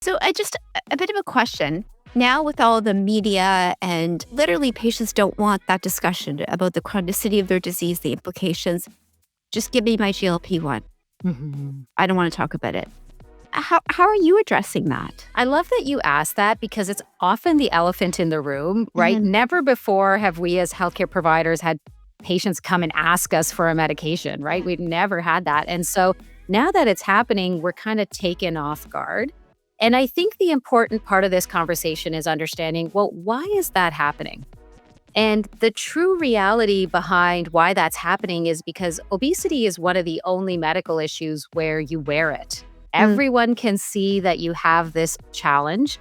So I just a bit of a question. Now with all the media and literally patients don't want that discussion about the chronicity of their disease, the implications. Just give me my GLP-1. Mhm. I don't want to talk about it. How are you addressing that? I love that you asked that because it's often the elephant in the room, right? Mhm. Never before have we as healthcare providers had patients come and ask us for a medication, right? We've never had that. And so now that it's happening, we're kind of taken off guard. And I think the important part of this conversation is understanding, well, why is that happening? And the true reality behind why that's happening is because obesity is one of the only medical issues where you wear it. Mm. Everyone can see that you have this challenge,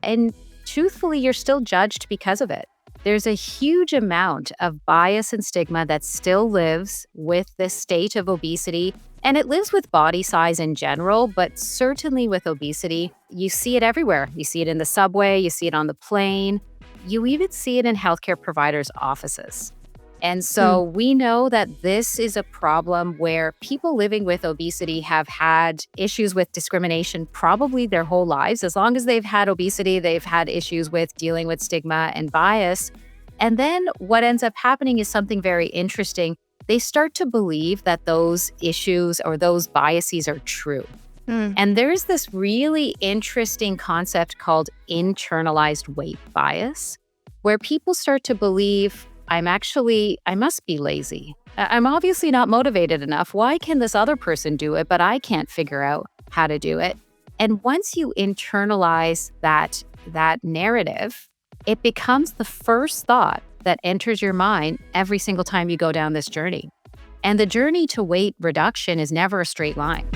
and truthfully, you're still judged because of it. There's a huge amount of bias and stigma that still lives with this state of obesity, and it lives with body size in general, but certainly with obesity. You see it everywhere. You see it in the subway, you see it on the plane, you even see it in healthcare providers' offices. And Mm. so we know that this is a problem where people living with obesity have had issues with discrimination probably their whole lives. As long as they've had obesity, they've had issues with dealing with stigma and bias. And then what ends up happening is something very interesting. They start to believe that those issues or those biases are true. Mm. And there's this really interesting concept called internalized weight bias, where people start to believe, I must be lazy. I'm obviously not motivated enough. Why can this other person do it, but I can't figure out how to do it? And once you internalize that narrative, it becomes the first thought that enters your mind every single time you go down this journey. And the journey to weight reduction is never a straight line.